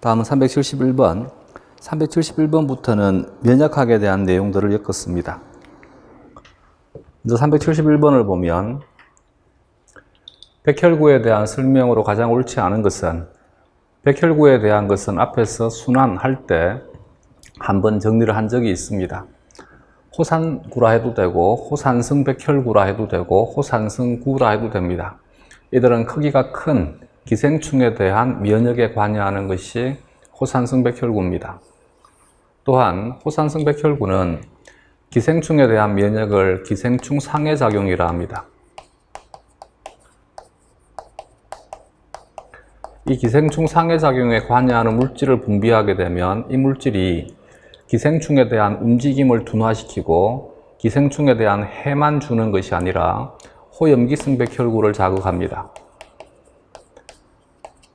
다음은 371번. 371번부터는 면역학에 대한 내용들을 엮었습니다. 먼저 371번을 보면 백혈구에 대한 설명으로 가장 옳지 않은 것은, 백혈구에 대한 것은 앞에서 순환할 때 한번 정리를 한 적이 있습니다. 호산구라 해도 되고 호산성 백혈구라 해도 되고 호산성구라 해도 됩니다. 이들은 크기가 큰 기생충에 대한 면역에 관여하는 것이 호산성 백혈구입니다. 또한 호산성 백혈구는 기생충에 대한 면역을 기생충 상해작용이라 합니다. 이 기생충 상해작용에 관여하는 물질을 분비하게 되면 이 물질이 기생충에 대한 움직임을 둔화시키고 기생충에 대한 해만 주는 것이 아니라 호염기성 백혈구를 자극합니다.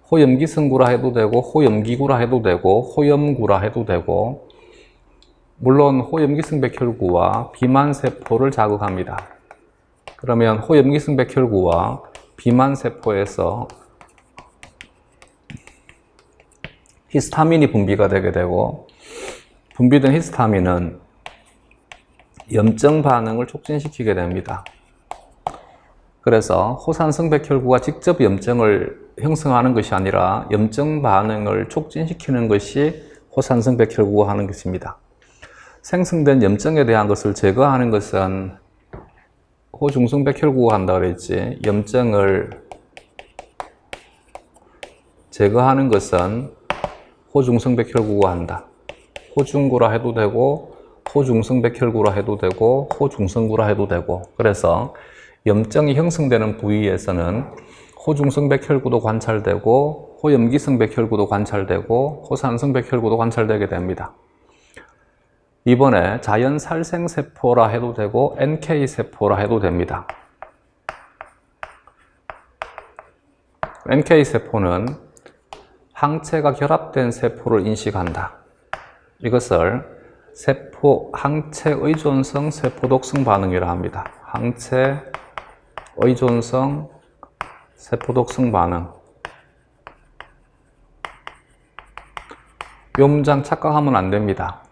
호염기성구라 해도 되고 호염기구라 해도 되고 호염구라 해도 되고, 물론 호염기성 백혈구와 비만세포를 자극합니다. 그러면 호염기성 백혈구와 비만세포에서 히스타민이 분비가 되게 되고, 분비된 히스타민은 염증 반응을 촉진시키게 됩니다. 그래서 호산성 백혈구가 직접 염증을 형성하는 것이 아니라 염증 반응을 촉진시키는 것이 호산성 백혈구가 하는 것입니다. 생성된 염증에 대한 것을 제거하는 것은 호중성 백혈구가 한다고 그랬지, 염증을 제거하는 것은 호중성 백혈구가 한다. 호중구라 해도 되고 호중성 백혈구라 해도 되고 호중성구라 해도 되고, 그래서 염증이 형성되는 부위에서는 호중성 백혈구도 관찰되고 호염기성 백혈구도 관찰되고 호산성 백혈구도 관찰되게 됩니다. 이번에 자연 살생세포라 해도 되고 NK세포라 해도 됩니다. NK세포는 항체가 결합된 세포를 인식한다. 이것을 항체 의존성 세포독성 반응이라 합니다. 항체 의존성 세포독성 반응. 이 문장 착각하면 안 됩니다.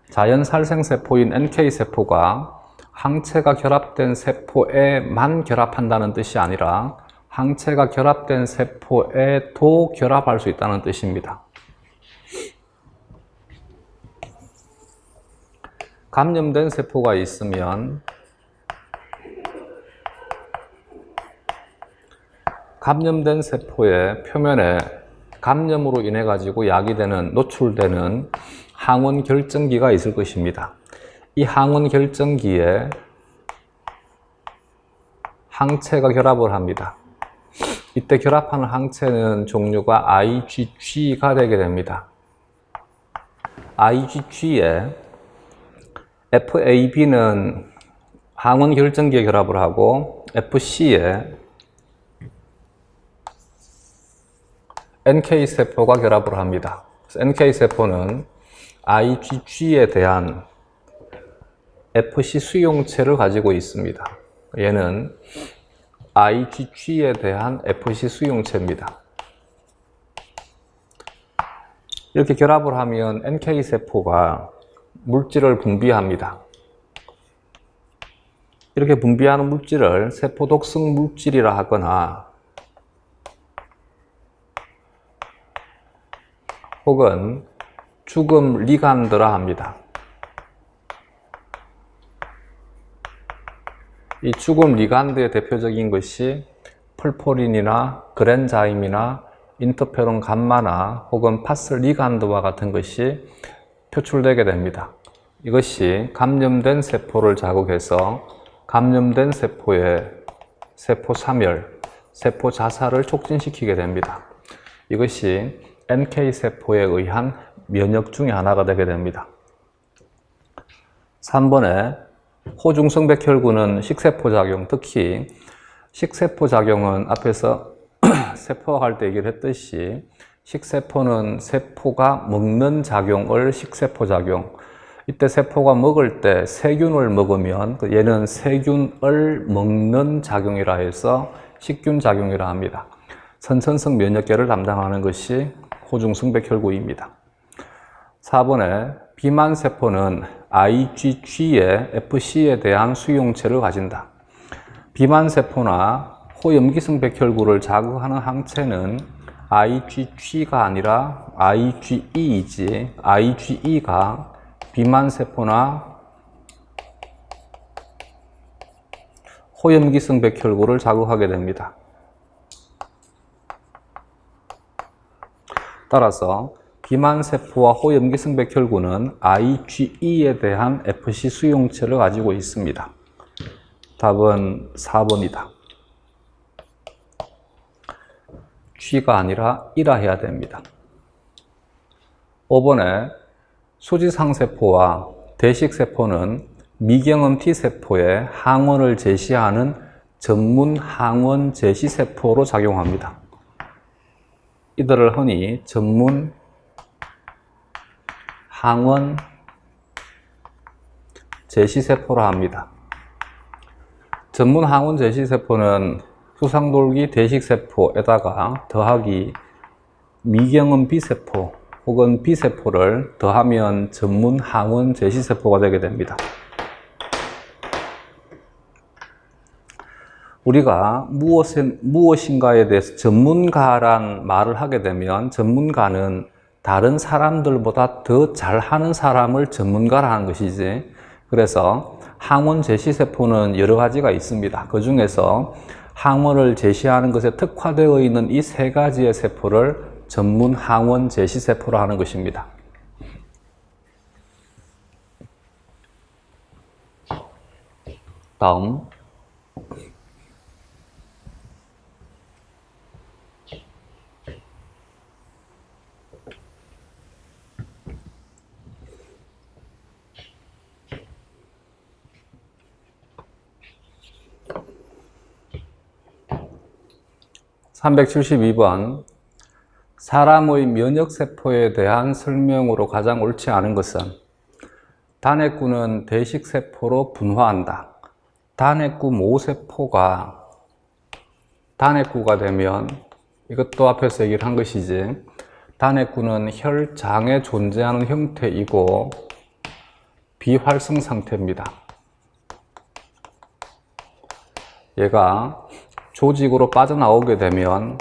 자연 살생세포인 NK세포가 항체가 결합된 세포에만 결합한다는 뜻이 아니라 항체가 결합된 세포에도 결합할 수 있다는 뜻입니다. 감염된 세포가 있으면 감염된 세포의 표면에 감염으로 인해 가지고 야기되는, 노출되는 항원 결정기가 있을 것입니다. 이 항원 결정기에 항체가 결합을 합니다. 이때 결합하는 항체는 종류가 IgG가 되게 됩니다. IgG에 FAB는 항원 결정기에 결합을 하고 FC에 NK세포가 결합을 합니다. NK세포는 IgG에 대한 FC 수용체를 가지고 있습니다. 얘는 IgG에 대한 FC 수용체입니다. 이렇게 결합을 하면 NK세포가 물질을 분비합니다. 이렇게 분비하는 물질을 세포독성 물질이라 하거나 혹은 죽음 리간드라 합니다. 이 죽음 리간드의 대표적인 것이 펄포린이나 그랜자임이나 인터페론 감마나 혹은 파스 리간드와 같은 것이 표출되게 됩니다. 이것이 감염된 세포를 자극해서 감염된 세포의 세포 사멸, 세포 자살을 촉진시키게 됩니다. 이것이 NK세포에 의한 면역 중의 하나가 되게 됩니다. 3번에 호중성 백혈구는 식세포 작용, 특히 식세포 작용은 앞에서 세포학 할 때 얘기를 했듯이 식세포는 세포가 먹는 작용을 식세포 작용, 이때 세포가 먹을 때 세균을 먹으면 얘는 세균을 먹는 작용이라 해서 식균 작용이라 합니다. 선천성 면역계를 담당하는 것이 호중성백혈구입니다. 4번에 비만세포는 IgG의 FC에 대한 수용체를 가진다. 비만세포나 호염기성 백혈구를 자극하는 항체는 IgG가 아니라 IgE이지, IgE가 비만세포나 호염기성 백혈구를 자극하게 됩니다. 따라서 비만세포와 호염기성 백혈구는 IgE에 대한 FC 수용체를 가지고 있습니다. 답은 4번이다. G가 아니라 E라 해야 됩니다. 5번에 수지상세포와 대식세포는 미경험 T세포에 항원을 제시하는 전문 항원 제시세포로 작용합니다. 이들을 흔히 전문 항원 제시세포라 합니다. 전문 항원 제시세포는 수상돌기 대식세포에다가 더하기 미경험 B세포 혹은 B세포를 더하면 전문 항원 제시세포가 되게 됩니다. 우리가 무엇인가에 대해서 전문가란 말을 하게 되면 전문가는 다른 사람들보다 더 잘하는 사람을 전문가라 하는 것이지. 그래서 항원 제시세포는 여러 가지가 있습니다. 그 중에서 항원을 제시하는 것에 특화되어 있는 이 세 가지의 세포를 전문 항원 제시세포라 하는 것입니다. 다음 372번 사람의 면역세포에 대한 설명으로 가장 옳지 않은 것은 단핵구는 대식세포로 분화한다. 단핵구 모세포가 단핵구가 되면 이것도 앞에서 얘기를 한 것이지 단핵구는 혈장에 존재하는 형태이고 비활성 상태입니다. 얘가 조직으로 빠져나오게 되면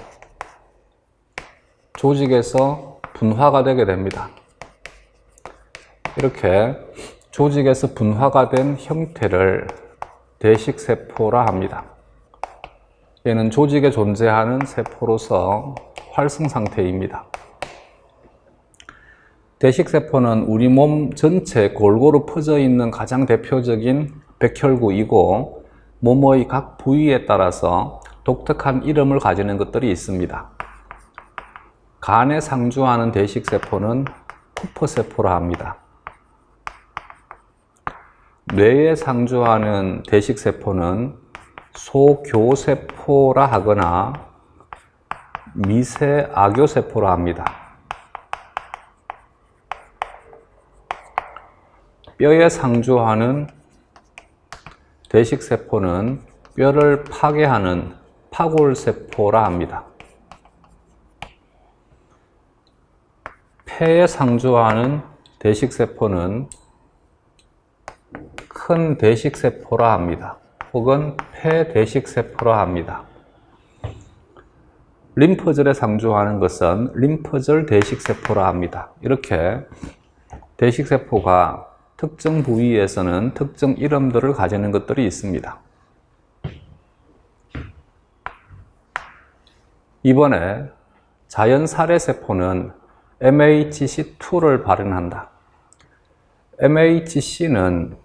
조직에서 분화가 되게 됩니다. 이렇게 조직에서 분화가 된 형태를 대식세포라 합니다. 얘는 조직에 존재하는 세포로서 활성 상태입니다. 대식세포는 우리 몸 전체에 골고루 퍼져 있는 가장 대표적인 백혈구이고 몸의 각 부위에 따라서 독특한 이름을 가지는 것들이 있습니다. 간에 상주하는 대식세포는 쿠퍼세포라 합니다. 뇌에 상주하는 대식세포는 소교세포라 하거나 미세악교세포라 합니다. 뼈에 상주하는 대식세포는 뼈를 파괴하는 파골세포라 합니다. 폐에 상주하는 대식세포는 큰 대식세포라 합니다. 혹은 폐대식세포라 합니다. 림프절에 상주하는 것은 림프절 대식세포라 합니다. 이렇게 대식세포가 특정 부위에서는 특정 이름들을 가지는 것들이 있습니다. 이번에 자연살해세포는 MHC2를 발현한다. MHC는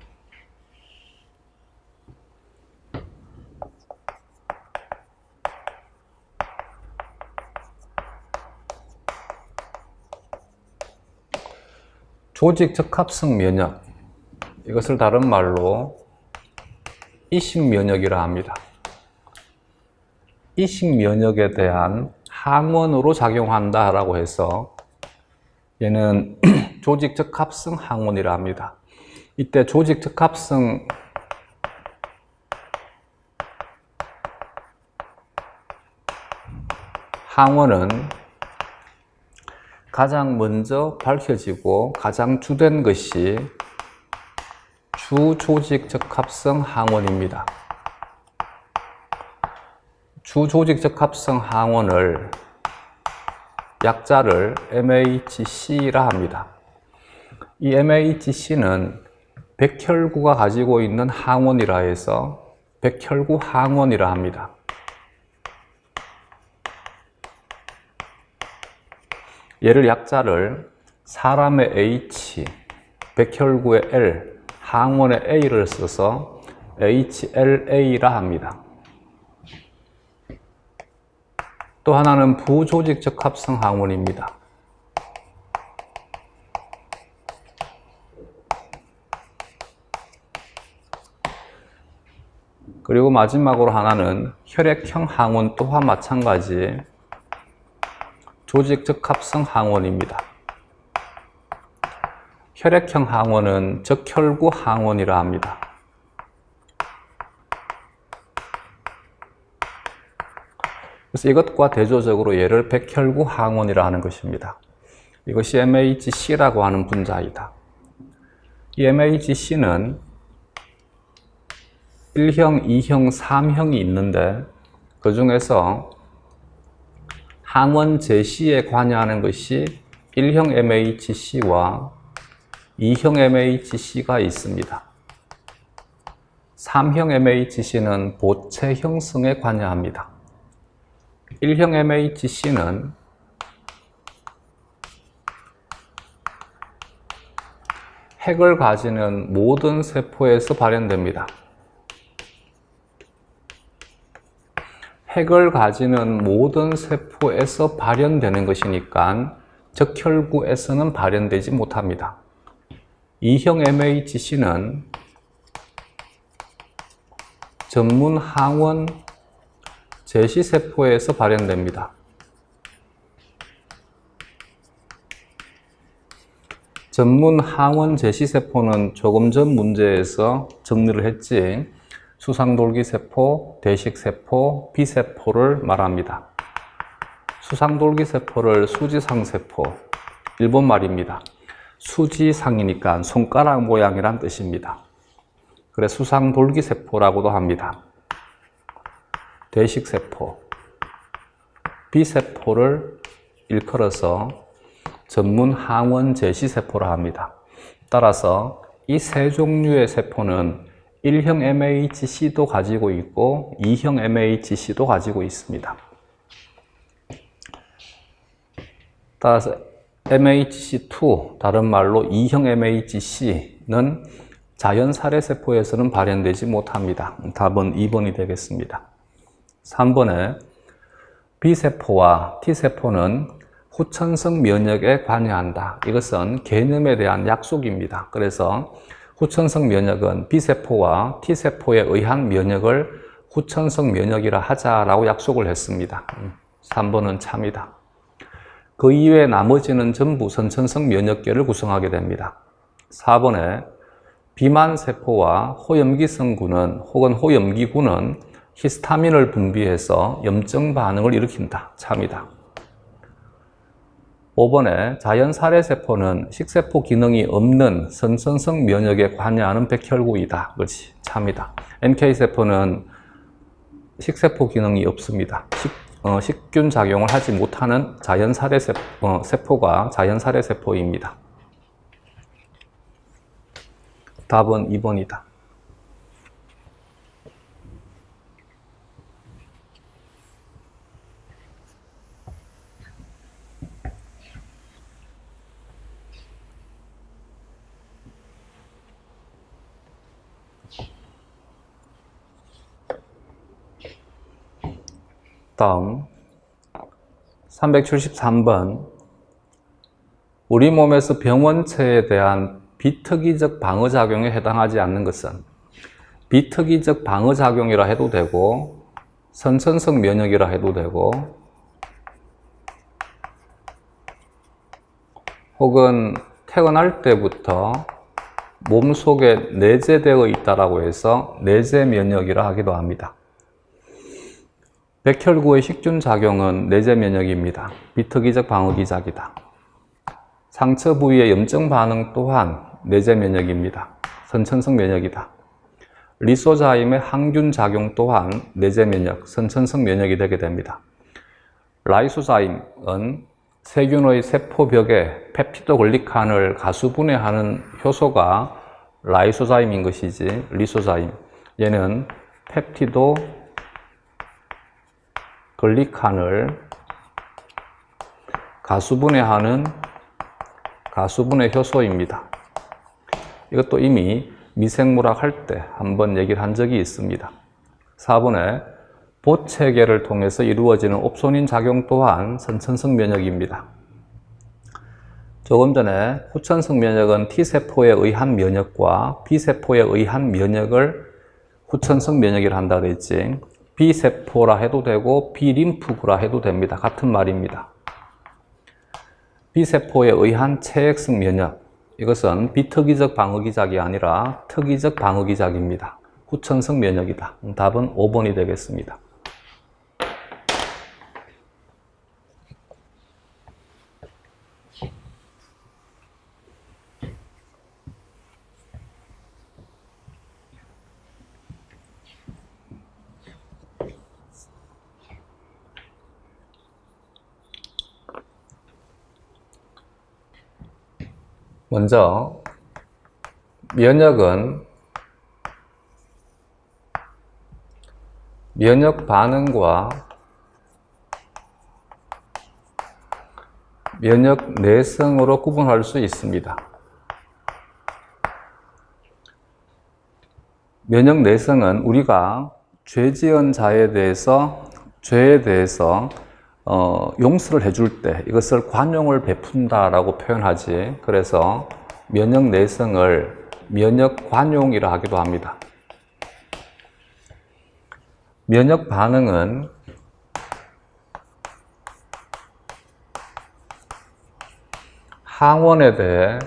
조직 적합성 면역, 이것을 다른 말로 이식 면역이라 합니다. 이식 면역에 대한 항원으로 작용한다라고 해서 얘는 조직 적합성 항원이라 합니다. 이때 조직 적합성 항원은 가장 먼저 밝혀지고 가장 주된 것이 주조직적합성 항원입니다. 주조직적합성 항원을 약자를 MHC라 합니다. 이 MHC는 백혈구가 가지고 있는 항원이라 해서 백혈구 항원이라 합니다. 얘를 약자를 사람의 H, 백혈구의 L, 항원의 A를 써서 HLA라 합니다. 또 하나는 부조직적합성 항원입니다. 그리고 마지막으로 하나는 혈액형 항원 또한 마찬가지 조직적합성 항원입니다. 혈액형 항원은 적혈구 항원이라 합니다. 그래서 이것과 대조적으로 얘를 백혈구 항원이라 하는 것입니다. 이것이 MHC라고 하는 분자이다. 이 MHC는 1형, 2형, 3형이 있는데 그 중에서 항원 제시에 관여하는 것이 1형 MHC와 2형 MHC가 있습니다. 3형 MHC는 보체 형성에 관여합니다. 1형 MHC는 핵을 가지는 모든 세포에서 발현됩니다. 핵을 가지는 모든 세포에서 발현되는 것이니까 적혈구에서는 발현되지 못합니다. 2형 MHC는 전문 항원 제시세포에서 발현됩니다. 전문 항원 제시세포는 조금 전 문제에서 정리를 했지 수상돌기세포, 대식세포, 비세포를 말합니다. 수상돌기세포를 수지상세포, 일본 말입니다. 수지상이니까 손가락 모양이란 뜻입니다. 그래 수상돌기세포라고도 합니다. 대식세포, 비세포를 일컬어서 전문 항원 제시세포라 합니다. 따라서 이 세 종류의 세포는 1형 MHC도 가지고 있고 2형 MHC도 가지고 있습니다. 따라서 MHC2, 다른 말로 2형 MHC는 자연살해세포에서는 발현되지 못합니다. 답은 2번이 되겠습니다. 3번에 B세포와 T세포는 후천성 면역에 관여한다. 이것은 개념에 대한 약속입니다. 그래서 후천성 면역은 B세포와 T세포에 의한 면역을 후천성 면역이라 하자라고 약속을 했습니다. 3번은 참이다. 그 이외에 나머지는 전부 선천성 면역계를 구성하게 됩니다. 4번에 비만세포와 호염기성구는 혹은 호염기구는 히스타민을 분비해서 염증 반응을 일으킨다. 참이다. 5번에 자연살해세포는 식세포 기능이 없는 선천성 면역에 관여하는 백혈구이다. 그렇지. 참이다. NK세포는 식세포 기능이 없습니다. 식균 작용을 하지 못하는 자연살해세포가 자연살해세포입니다. 답은 2번이다. 다음 373번 우리 몸에서 병원체에 대한 비특이적 방어작용에 해당하지 않는 것은 비특이적 방어작용이라 해도 되고 선천성 면역이라 해도 되고 혹은 태어날 때부터 몸속에 내재되어 있다라고 해서 내재 면역이라 하기도 합니다. 백혈구의 식균 작용은 내재 면역입니다. 비특이적 방어 기작이다. 상처 부위의 염증 반응 또한 내재 면역입니다. 선천성 면역이다. 리소자임의 항균 작용 또한 내재 면역, 선천성 면역이 되게 됩니다. 라이소자임은 세균의 세포벽에 펩티도글리칸을 가수분해하는 효소가 라이소자임인 것이지 리소자임. 얘는 펩티도글리칸을 가수분해하는 가수분해 효소입니다. 이것도 이미 미생물학 할 때 한번 얘기를 한 적이 있습니다. 4번에 보체계를 통해서 이루어지는 옵소닌 작용 또한 선천성 면역입니다. 조금 전에 후천성 면역은 T세포에 의한 면역과 B세포에 의한 면역을 후천성 면역이라 한다 그랬지. B세포라 해도 되고 B림프구라 해도 됩니다. 같은 말입니다. B세포에 의한 체액성 면역, 이것은 비특이적 방어기작이 아니라 특이적 방어기작입니다. 후천성 면역이다. 답은 5번이 되겠습니다. 먼저 면역은 면역 반응과 면역 내성으로 구분할 수 있습니다. 면역 내성은 우리가 죄 지은 자에 대해서 죄에 대해서 용서를 해줄 때 이것을 관용을 베푼다라고 표현하지. 그래서 면역 내성을 면역 관용이라 하기도 합니다. 면역 반응은 항원에 대해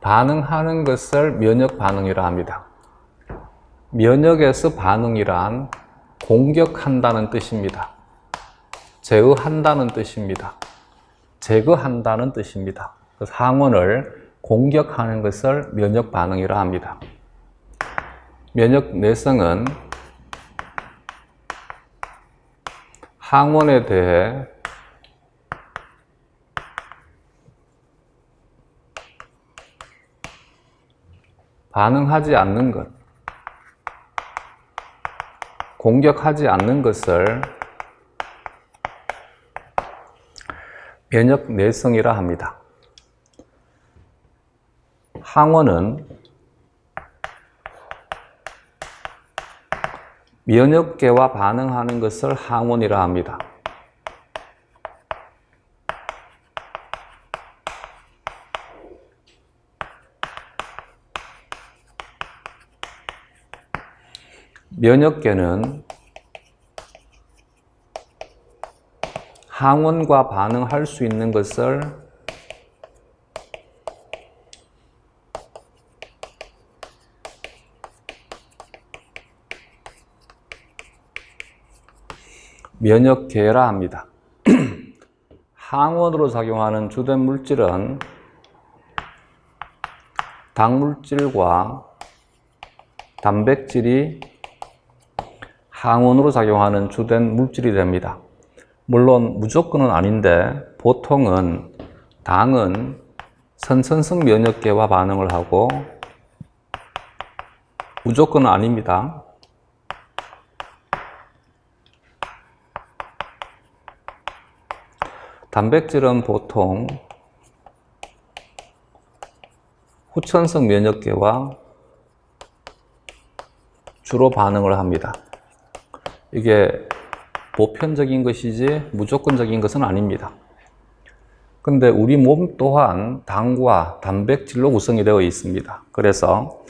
반응하는 것을 면역 반응이라 합니다. 면역에서 반응이란 공격한다는 뜻입니다. 제어한다는 뜻입니다. 제거한다는 뜻입니다. 그래서 항원을 공격하는 것을 면역 반응이라 합니다. 면역 내성은 항원에 대해 반응하지 않는 것, 공격하지 않는 것을 면역 내성이라 합니다. 항원은 면역계와 반응하는 것을 항원이라 합니다. 면역계는 항원과 반응할 수 있는 것을 면역계라 합니다. 항원으로 작용하는 주된 물질은 당물질과 단백질이 항원으로 작용하는 주된 물질이 됩니다. 물론 무조건은 아닌데 보통은 당은 선천성 면역계와 반응을 하고 무조건은 아닙니다. 단백질은 보통 후천성 면역계와 주로 반응을 합니다. 이게 보편적인 것이지 무조건적인 것은 아닙니다. 근데 우리 몸 또한 당과 단백질로 구성이 되어 있습니다. 그래서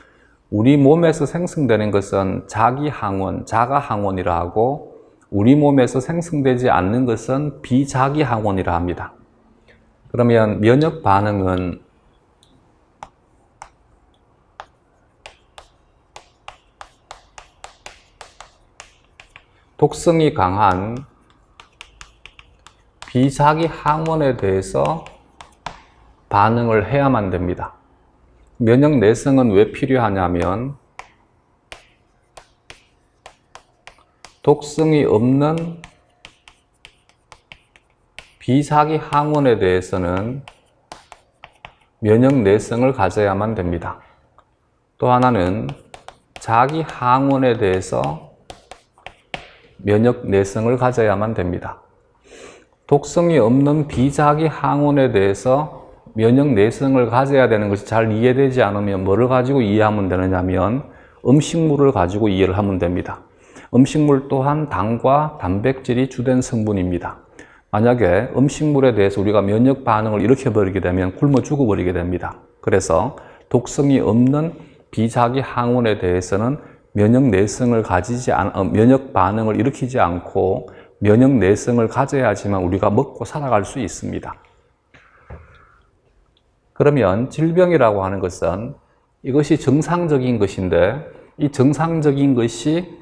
우리 몸에서 생성되는 것은 자기항원, 자가항원이라 하고 우리 몸에서 생성되지 않는 것은 비자기항원이라 합니다. 그러면 면역 반응은 독성이 강한 비자기 항원에 대해서 반응을 해야만 됩니다. 면역 내성은 왜 필요하냐면 독성이 없는 비자기 항원에 대해서는 면역 내성을 가져야만 됩니다. 또 하나는 자기 항원에 대해서 면역 내성을 가져야만 됩니다. 독성이 없는 비자기 항원에 대해서 면역 내성을 가져야 되는 것이 잘 이해되지 않으면 뭐를 가지고 이해하면 되느냐면 음식물을 가지고 이해를 하면 됩니다. 음식물 또한 당과 단백질이 주된 성분입니다. 만약에 음식물에 대해서 우리가 면역 반응을 일으켜버리게 되면 굶어 죽어버리게 됩니다. 그래서 독성이 없는 비자기 항원에 대해서는 면역 반응을 일으키지 않고 면역 내성을 가져야지만 우리가 먹고 살아갈 수 있습니다. 그러면 질병이라고 하는 것은 이것이 정상적인 것인데 이 정상적인 것이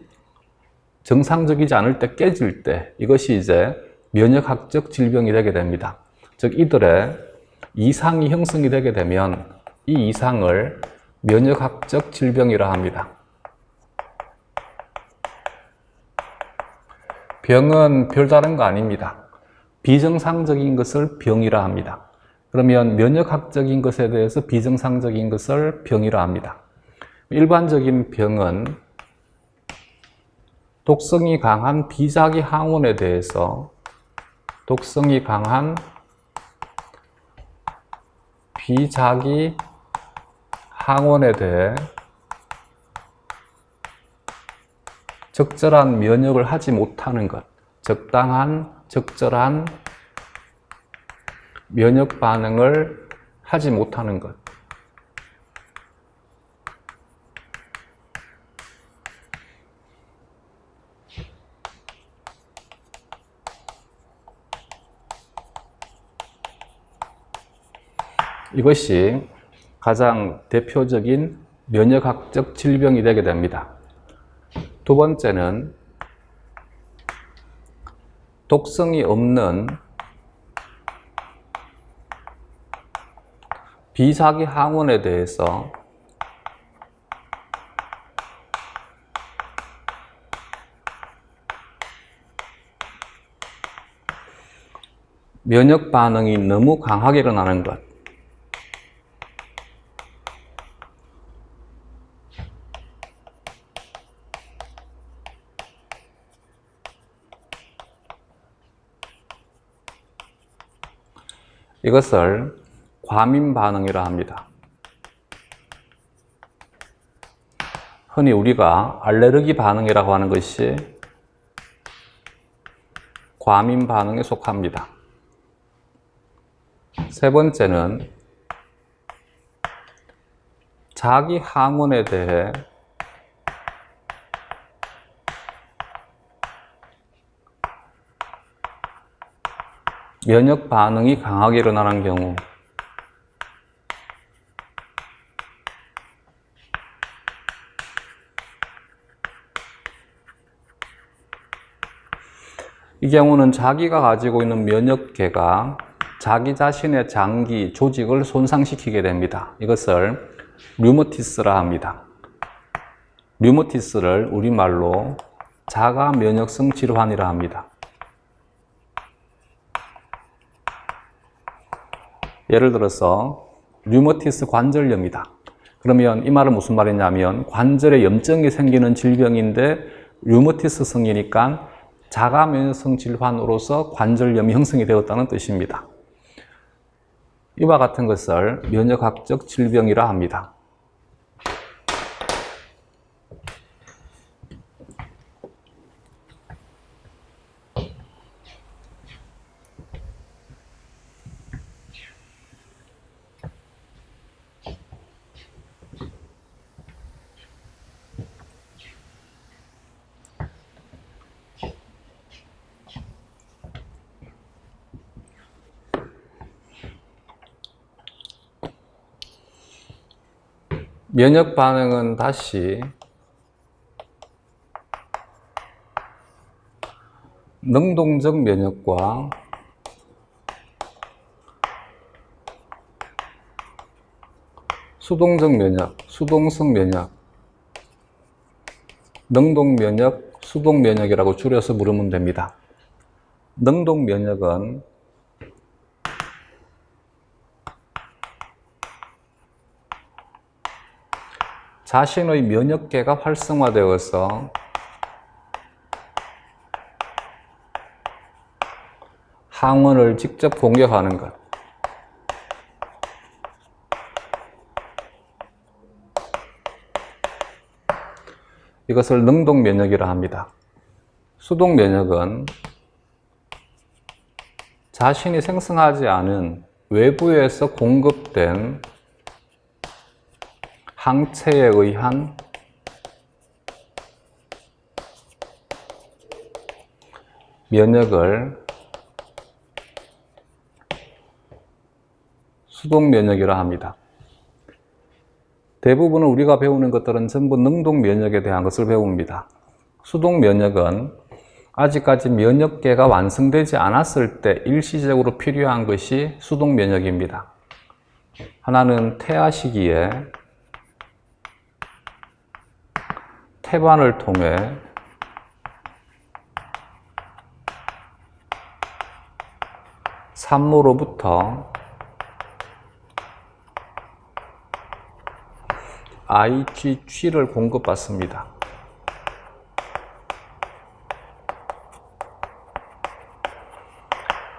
정상적이지 않을 때 깨질 때 이것이 이제 면역학적 질병이 되게 됩니다. 즉 이들의 이상이 형성이 되게 되면 이 이상을 면역학적 질병이라 합니다. 병은 별다른 거 아닙니다. 비정상적인 것을 병이라 합니다. 그러면 면역학적인 것에 대해서 비정상적인 것을 병이라 합니다. 일반적인 병은 독성이 강한 비자기 항원에 대해서 독성이 강한 비자기 항원에 대해 적절한 면역을 하지 못하는 것, 적절한 면역 반응을 하지 못하는 것. 이것이 가장 대표적인 면역학적 질병이 되게 됩니다. 두 번째는 독성이 없는 비자기 항원에 대해서 면역 반응이 너무 강하게 일어나는 것. 이것을 과민 반응이라 합니다. 흔히 우리가 알레르기 반응이라고 하는 것이 과민 반응에 속합니다. 세 번째는 자기 항원에 대해 면역 반응이 강하게 일어나는 경우. 이 경우는 자기가 가지고 있는 면역계가 자기 자신의 장기, 조직을 손상시키게 됩니다. 이것을 류머티스라 합니다. 류머티스를 우리말로 자가 면역성 질환이라 합니다. 예를 들어서 류머티스 관절염이다. 그러면 이 말은 무슨 말이냐면 관절에 염증이 생기는 질병인데 류머티스성이니까 자가 면역성 질환으로서 관절염이 형성이 되었다는 뜻입니다. 이와 같은 것을 면역학적 질병이라 합니다. 면역 반응은 다시 능동적 면역과 수동적 면역, 수동성 면역, 능동 면역, 수동 면역이라고 줄여서 부르면 됩니다. 능동 면역은 자신의 면역계가 활성화되어서 항원을 직접 공격하는 것. 이것을 능동 면역이라 합니다. 수동 면역은 자신이 생성하지 않은 외부에서 공급된 항체에 의한 면역을 수동 면역이라 합니다. 대부분 우리가 배우는 것들은 전부 능동 면역에 대한 것을 배웁니다. 수동 면역은 아직까지 면역계가 완성되지 않았을 때 일시적으로 필요한 것이 수동 면역입니다. 하나는 태아 시기에 태반을 통해 산모로부터 IgG를 공급받습니다.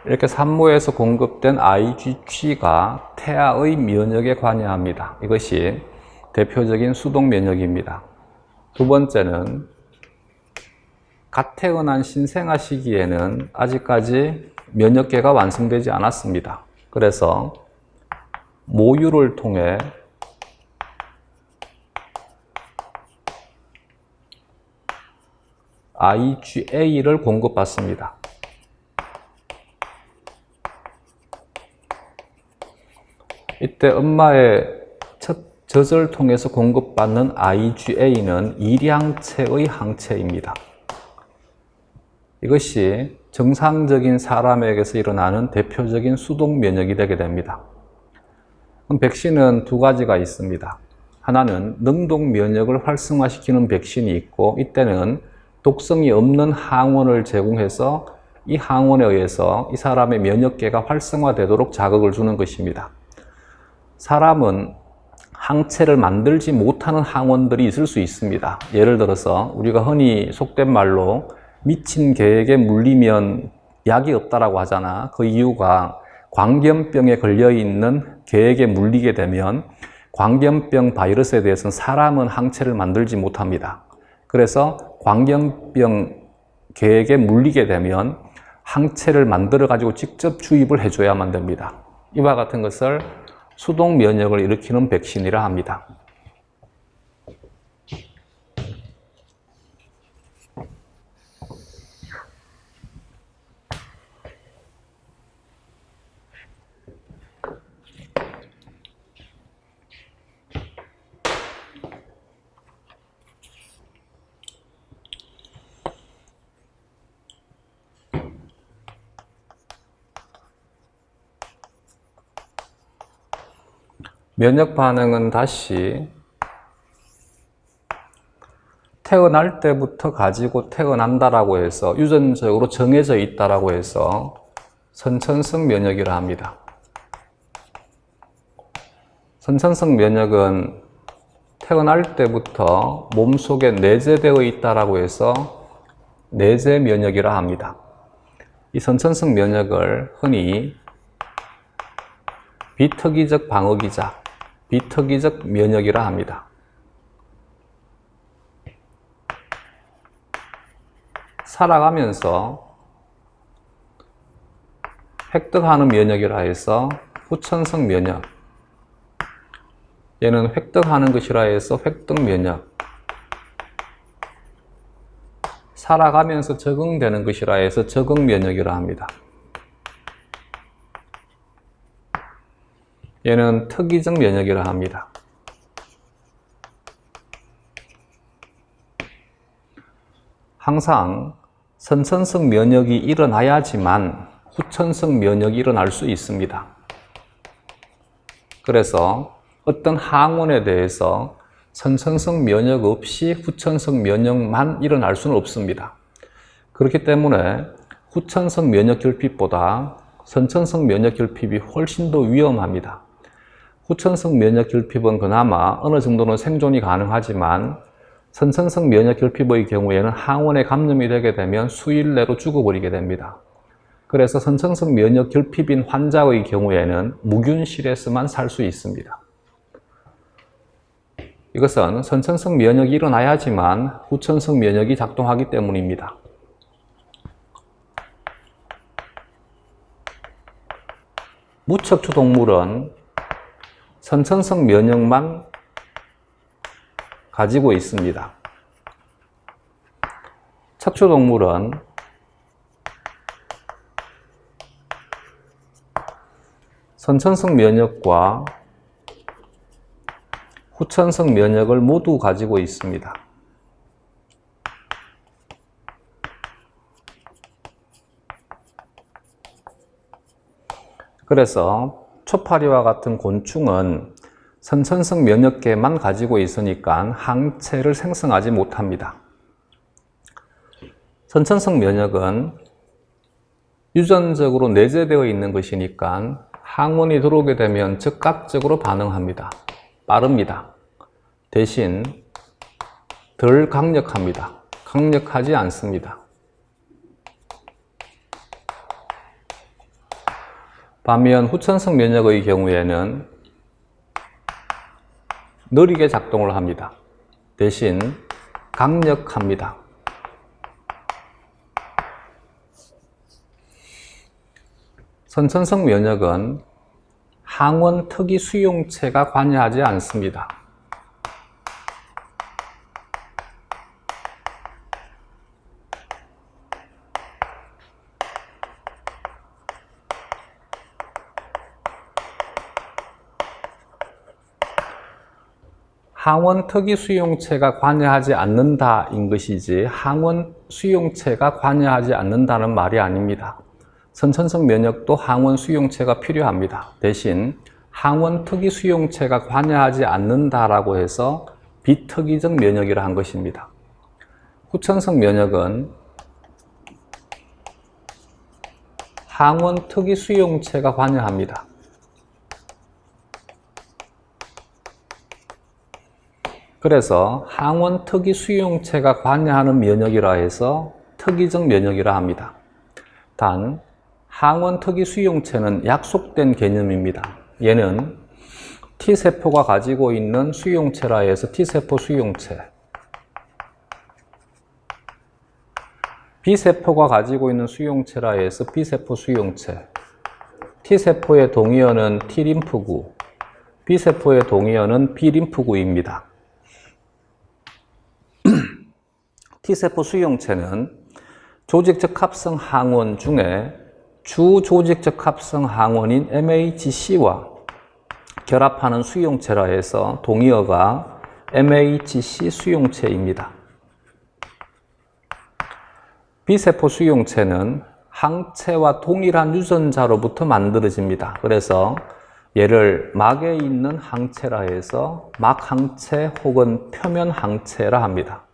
이렇게 산모에서 공급된 IgG가 태아의 면역에 관여합니다. 이것이 대표적인 수동 면역입니다. 두 번째는 갓 태어난 신생아 시기에는 아직까지 면역계가 완성되지 않았습니다. 그래서 모유를 통해 IgA를 공급받습니다. 이때 엄마의 첫 젖을 통해서 공급받는 IgA는 일양체의 항체입니다. 이것이 정상적인 사람에게서 일어나는 대표적인 수동 면역이 되게 됩니다. 그럼 백신은 두 가지가 있습니다. 하나는 능동 면역을 활성화시키는 백신이 있고, 이때는 독성이 없는 항원을 제공해서 이 항원에 의해서 이 사람의 면역계가 활성화되도록 자극을 주는 것입니다. 사람은 항체를 만들지 못하는 항원들이 있을 수 있습니다. 예를 들어서 우리가 흔히 속된 말로 미친 개에게 물리면 약이 없다라고 하잖아. 그 이유가 광견병에 걸려있는 개에게 물리게 되면 광견병 바이러스에 대해서는 사람은 항체를 만들지 못합니다. 그래서 광견병 개에게 물리게 되면 항체를 만들어 가지고 직접 주입을 해줘야만 됩니다. 이와 같은 것을 수동 면역을 일으키는 백신이라 합니다. 면역 반응은 다시 태어날 때부터 가지고 태어난다라고 해서 유전적으로 정해져 있다라고 해서 선천성 면역이라 합니다. 선천성 면역은 태어날 때부터 몸속에 내재되어 있다라고 해서 내재 면역이라 합니다. 이 선천성 면역을 흔히 비특이적 방어기자, 비특이적 면역이라 합니다. 살아가면서 획득하는 면역이라 해서 후천성 면역, 얘는 획득하는 것이라 해서 획득 면역, 살아가면서 적응되는 것이라 해서 적응 면역이라 합니다. 얘는 특이적 면역이라 합니다. 항상 선천성 면역이 일어나야지만 후천성 면역이 일어날 수 있습니다. 그래서 어떤 항원에 대해서 선천성 면역 없이 후천성 면역만 일어날 수는 없습니다. 그렇기 때문에 후천성 면역 결핍보다 선천성 면역 결핍이 훨씬 더 위험합니다. 후천성 면역 결핍은 그나마 어느 정도는 생존이 가능하지만 선천성 면역 결핍의 경우에는 항원에 감염이 되게 되면 수일 내로 죽어버리게 됩니다. 그래서 선천성 면역 결핍인 환자의 경우에는 무균실에서만 살 수 있습니다. 이것은 선천성 면역이 일어나야지만 후천성 면역이 작동하기 때문입니다. 무척추 동물은 선천성 면역만 가지고 있습니다. 척추 동물은 선천성 면역과 후천성 면역을 모두 가지고 있습니다. 그래서 초파리와 같은 곤충은 선천성 면역계만 가지고 있으니까 항체를 생성하지 못합니다. 선천성 면역은 유전적으로 내재되어 있는 것이니까 항원이 들어오게 되면 즉각적으로 반응합니다. 빠릅니다. 대신 덜 강력합니다. 강력하지 않습니다. 반면 후천성 면역의 경우에는 느리게 작동을 합니다. 대신 강력합니다. 선천성 면역은 항원 특이 수용체가 관여하지 않습니다. 항원 특이 수용체가 관여하지 않는다인 것이지 항원 수용체가 관여하지 않는다는 말이 아닙니다. 선천성 면역도 항원 수용체가 필요합니다. 대신 항원 특이 수용체가 관여하지 않는다라고 해서 비특이적 면역이라 한 것입니다. 후천성 면역은 항원 특이 수용체가 관여합니다. 그래서 항원 특이 수용체가 관여하는 면역이라 해서 특이적 면역이라 합니다. 단 항원 특이 수용체는 약속된 개념입니다. 얘는 T세포가 가지고 있는 수용체라 해서 T세포 수용체, B세포가 가지고 있는 수용체라 해서 B세포 수용체, T세포의 동위어는 T림프구, B세포의 동위어는 B림프구입니다. T세포 수용체는 조직적합성 항원 중에 주조직적합성 항원인 MHC와 결합하는 수용체라 해서 동의어가 MHC 수용체입니다. B세포 수용체는 항체와 동일한 유전자로부터 만들어집니다. 그래서 얘를 막에 있는 항체라 해서 막항체 혹은 표면항체라 합니다.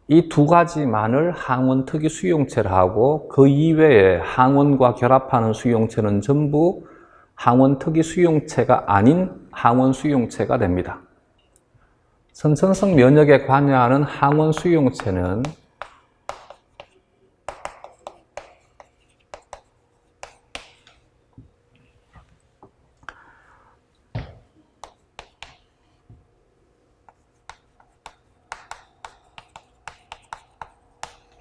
이 두 가지만을 항원 특이 수용체라 하고 그 이외에 항원과 결합하는 수용체는 전부 항원 특이 수용체가 아닌 항원 수용체가 됩니다. 선천성 면역에 관여하는 항원 수용체는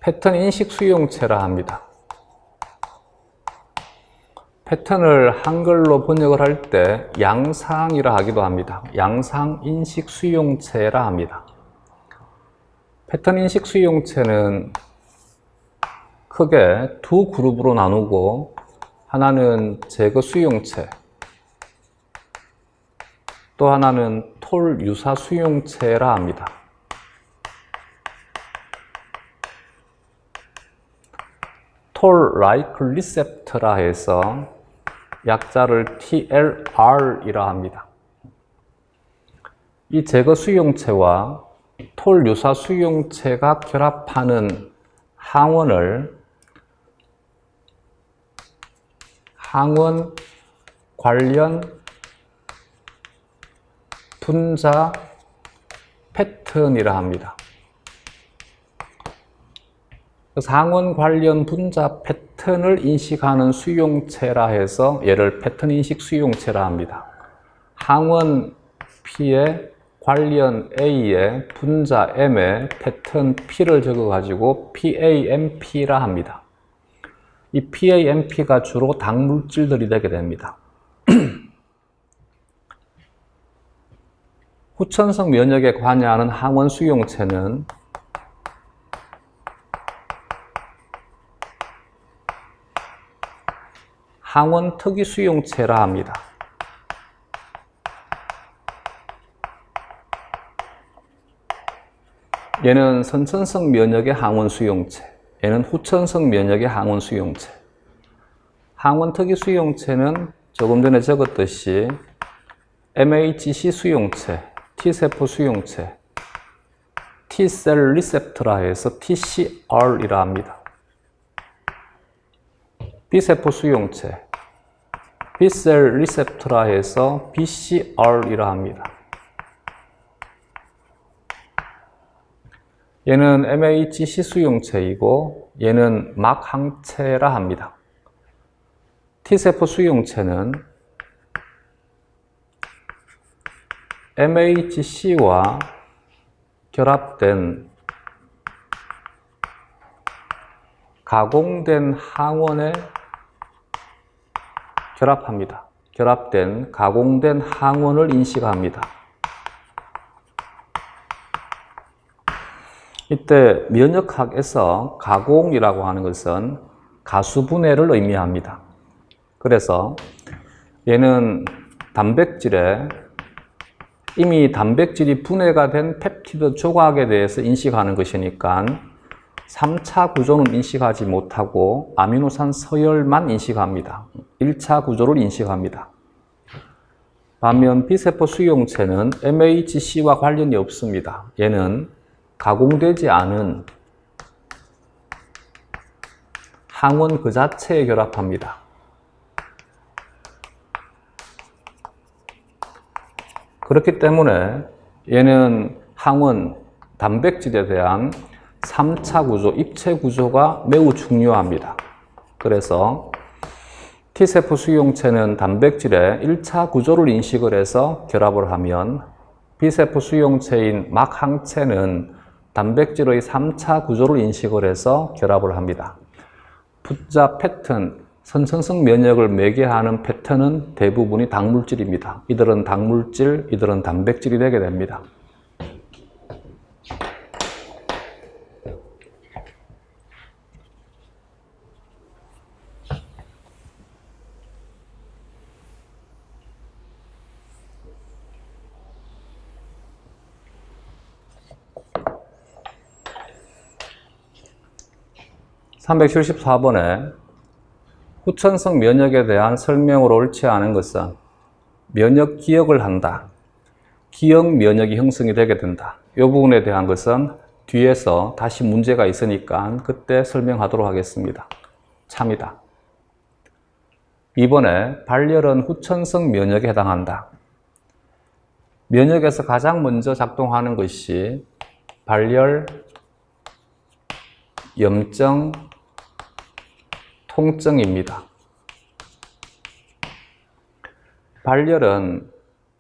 패턴 인식 수용체라 합니다. 패턴을 한글로 번역을 할 때 양상이라 하기도 합니다. 양상 인식 수용체라 합니다. 패턴 인식 수용체는 크게 두 그룹으로 나누고 하나는 제거 수용체, 또 하나는 톨 유사 수용체라 합니다. Toll-like receptor라 해서 약자를 TLR이라 합니다. 이 제거 수용체와 톨 유사 수용체가 결합하는 항원을 항원 관련 분자 패턴이라 합니다. 항원 관련 분자 패턴을 인식하는 수용체라 해서 얘를 패턴 인식 수용체라 합니다. 항원 P에 관련 A에 분자 M에 패턴 P를 적어 가지고 PAMP라 합니다. 이 PAMP가 주로 당물질들이 되게 됩니다. 후천성 면역에 관여하는 항원 수용체는 항원 특이 수용체라 합니다. 얘는 선천성 면역의 항원 수용체, 얘는 후천성 면역의 항원 수용체. 항원 특이 수용체는 조금 전에 적었듯이 MHC 수용체, T세포 수용체, T셀 리셉터라 해서 TCR이라 합니다. B세포 수용체, B셀 리셉터라 해서 BCR이라 합니다. 얘는 MHC 수용체이고 얘는 막항체라 합니다. T세포 수용체는 MHC와 결합된 가공된 항원에 결합합니다. 결합된 가공된 항원을 인식합니다. 이때 면역학에서 가공이라고 하는 것은 가수분해를 의미합니다. 그래서 얘는 단백질에 이미 단백질이 분해가 된 펩티드 조각에 대해서 인식하는 것이니까 3차 구조는 인식하지 못하고 아미노산 서열만 인식합니다. 1차 구조를 인식합니다. 반면 B세포 수용체는 MHC와 관련이 없습니다. 얘는 가공되지 않은 항원 그 자체에 결합합니다. 그렇기 때문에 얘는 항원, 단백질에 대한 3차 구조, 입체 구조가 매우 중요합니다. 그래서 T세포 수용체는 단백질의 1차 구조를 인식을 해서 결합을 하면 B세포 수용체인 막항체는 단백질의 3차 구조를 인식을 해서 결합을 합니다. 분자 패턴, 선천성 면역을 매개하는 패턴은 대부분이 당물질입니다. 이들은 당물질, 이들은 단백질이 되게 됩니다. (374번에) 후천성 면역에 대한 설명으로 옳지 않은 것은 면역 기억을 한다. 기억 면역이 형성이 되게 된다. 이 부분에 대한 것은 뒤에서 다시 문제가 있으니까 그때 설명하도록 하겠습니다. 참이다. 2번에 발열은 후천성 면역에 해당한다. 면역에서 가장 먼저 작동하는 것이 발열, 염증, 통증입니다. 발열은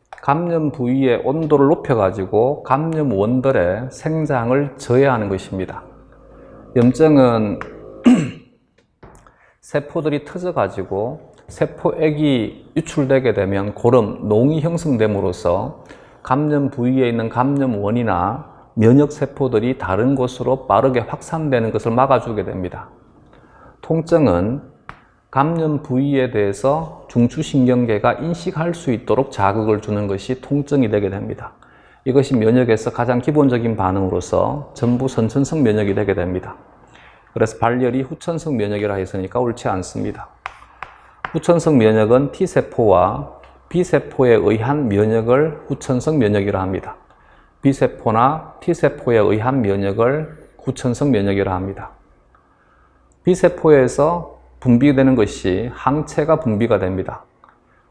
감염 부위의 온도를 높여가지고 감염원들의 생장을 저해하는 것입니다. 염증은 세포들이 터져가지고 세포액이 유출되게 되면 고름, 농이 형성됨으로써 감염 부위에 있는 감염원이나 면역세포들이 다른 곳으로 빠르게 확산되는 것을 막아주게 됩니다. 통증은 감염 부위에 대해서 중추신경계가 인식할 수 있도록 자극을 주는 것이 통증이 되게 됩니다. 이것이 면역에서 가장 기본적인 반응으로서 전부 선천성 면역이 되게 됩니다. 그래서 발열이 후천성 면역이라 했으니까 옳지 않습니다. 후천성 면역은 T세포와 B세포에 의한 면역을 후천성 면역이라 합니다. B세포나 T세포에 의한 면역을 후천성 면역이라 합니다. B세포에서 분비되는 것이 항체가 분비가 됩니다.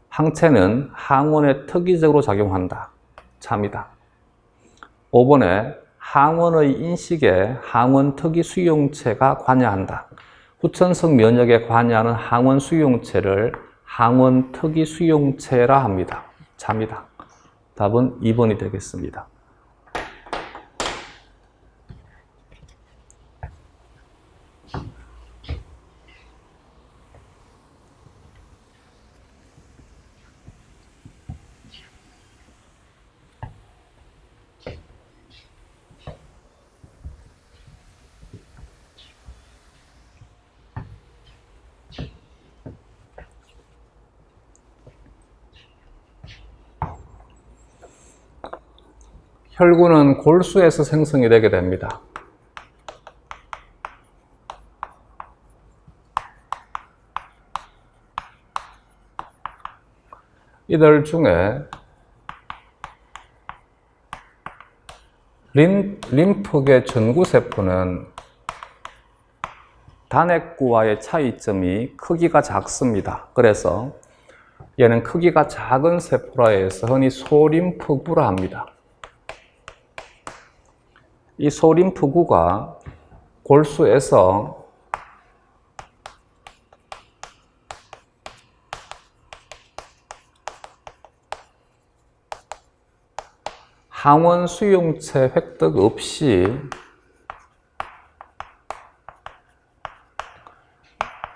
항체는 항원에 특이적으로 작용한다. 참이다. 5번에 항원의 인식에 항원 특이 수용체가 관여한다. 후천성 면역에 관여하는 항원 수용체를 항원 특이 수용체라 합니다. 참이다. 답은 2번이 되겠습니다. 혈구는 골수에서 생성이 되게 됩니다. 이들 중에 림프계 전구세포는 단핵구와의 차이점이 크기가 작습니다. 그래서 얘는 크기가 작은 세포라 해서 흔히 소림프구라 합니다. 이 소림프구가 골수에서 항원 수용체 획득 없이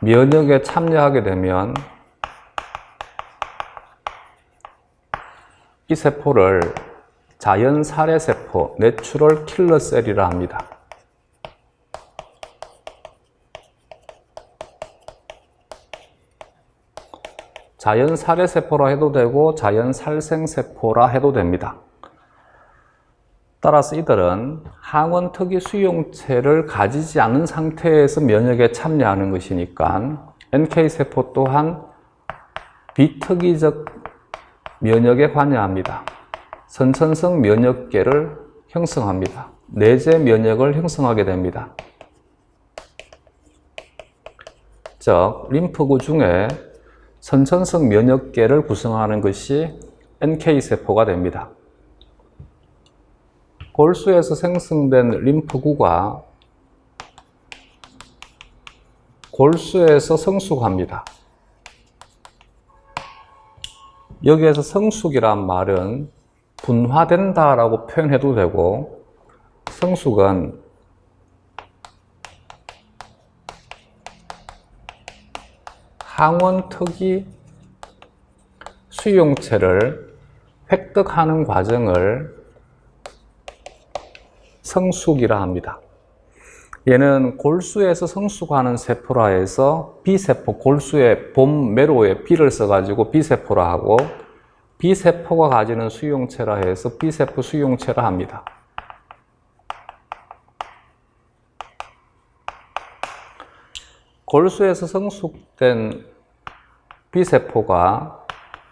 면역에 참여하게 되면 이 세포를 자연 살해세포, 내추럴 킬러셀이라 합니다. 자연 살해세포라 해도 되고 자연 살생세포라 해도 됩니다. 따라서 이들은 항원 특이 수용체를 가지지 않은 상태에서 면역에 참여하는 것이니까 NK세포 또한 비특이적 면역에 관여합니다. 선천성 면역계를 형성합니다. 내재 면역을 형성하게 됩니다. 즉, 림프구 중에 선천성 면역계를 구성하는 것이 NK세포가 됩니다. 골수에서 생성된 림프구가 골수에서 성숙합니다. 여기에서 성숙이란 말은 분화된다라고 표현해도 되고, 성숙은 항원 특이 수용체를 획득하는 과정을 성숙이라 합니다. 얘는 골수에서 성숙하는 세포라 해서 B세포, 골수의 봄 매로에 B를 써가지고 B세포라 하고, B세포가 가지는 수용체라 해서 B세포 수용체라 합니다. 골수에서 성숙된 B세포가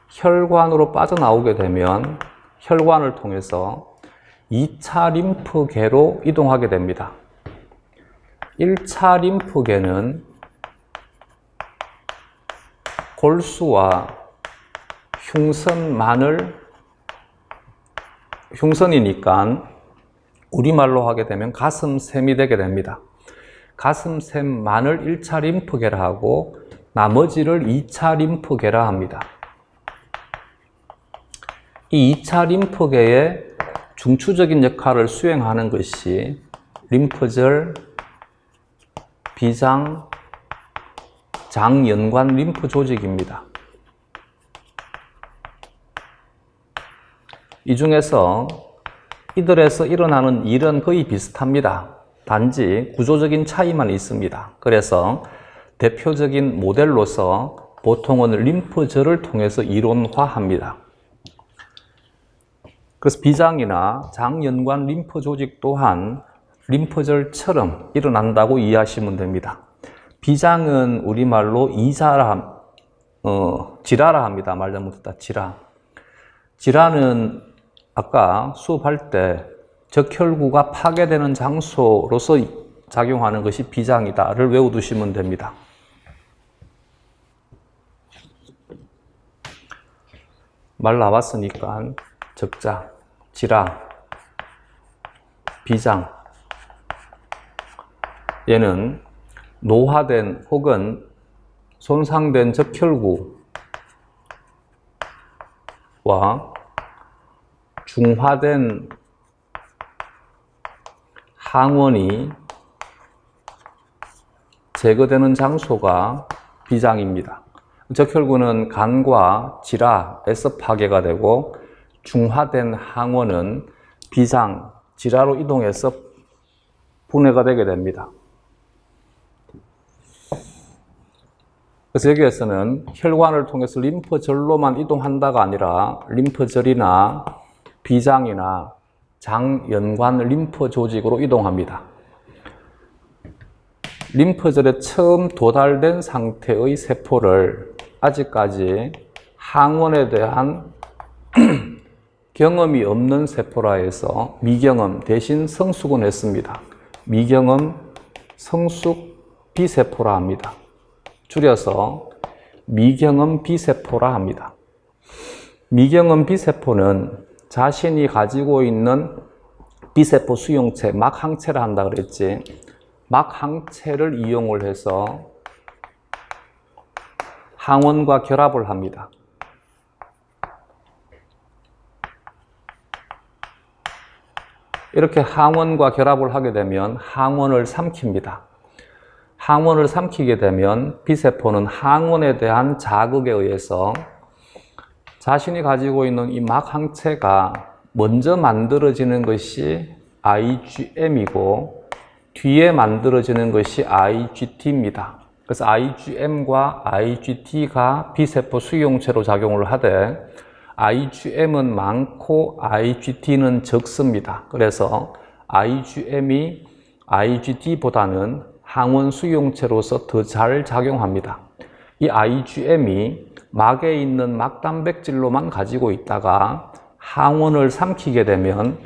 혈관으로 빠져나오게 되면 혈관을 통해서 2차 림프계로 이동하게 됩니다. 1차 림프계는 골수와 흉선이니까 우리말로 하게 되면 가슴샘이 되게 됩니다. 가슴샘만을 1차 림프계라 하고 나머지를 2차 림프계라 합니다. 이 2차 림프계의 중추적인 역할을 수행하는 것이 림프절, 비장, 장연관 림프 조직입니다. 이 중에서 이들에서 일어나는 일은 거의 비슷합니다. 단지 구조적인 차이만 있습니다. 그래서 대표적인 모델로서 보통은 림프절을 통해서 이론화합니다. 그래서 비장이나 장연관 림프 조직 또한 림프절처럼 일어난다고 이해하시면 됩니다. 비장은 우리말로 지라라 합니다. 말 잘못했다. 지라는 아까 수업할 때 적혈구가 파괴되는 장소로서 작용하는 것이 비장이다를 외워두시면 됩니다. 말 나왔으니까 적자, 지라, 비장. 얘는 노화된 혹은 손상된 적혈구와 중화된 항원이 제거되는 장소가 비장입니다. 적혈구는 간과 지라에서 파괴가 되고 중화된 항원은 비장, 지라로 이동해서 분해가 되게 됩니다. 그래서 여기에서는 혈관을 통해서 림프절로만 이동한다가 아니라 림프절이나 비장이나 장연관 림프 조직으로 이동합니다. 림프절에 처음 도달된 상태의 세포를 아직까지 항원에 대한 경험이 없는 세포라 해서 미경험 대신 성숙은 했습니다. 미경험 성숙 B세포라 합니다. 줄여서 미경험 B세포라 합니다. 미경험 B세포는 자신이 가지고 있는 B세포 수용체, 막항체라 한다 그랬지. 막항체를 이용을 해서 항원과 결합을 합니다. 이렇게 항원과 결합을 하게 되면 항원을 삼킵니다. 항원을 삼키게 되면 B세포는 항원에 대한 자극에 의해서 자신이 가지고 있는 이 막항체가 먼저 만들어지는 것이 IgM이고 뒤에 만들어지는 것이 IgT입니다. 그래서 IgM과 IgT가 B세포 수용체로 작용을 하되 IgM은 많고 IgT는 적습니다. 그래서 IgM이 IgT보다는 항원 수용체로서 더 잘 작용합니다. 이 IgM이 막에 있는 막단백질로만 가지고 있다가 항원을 삼키게 되면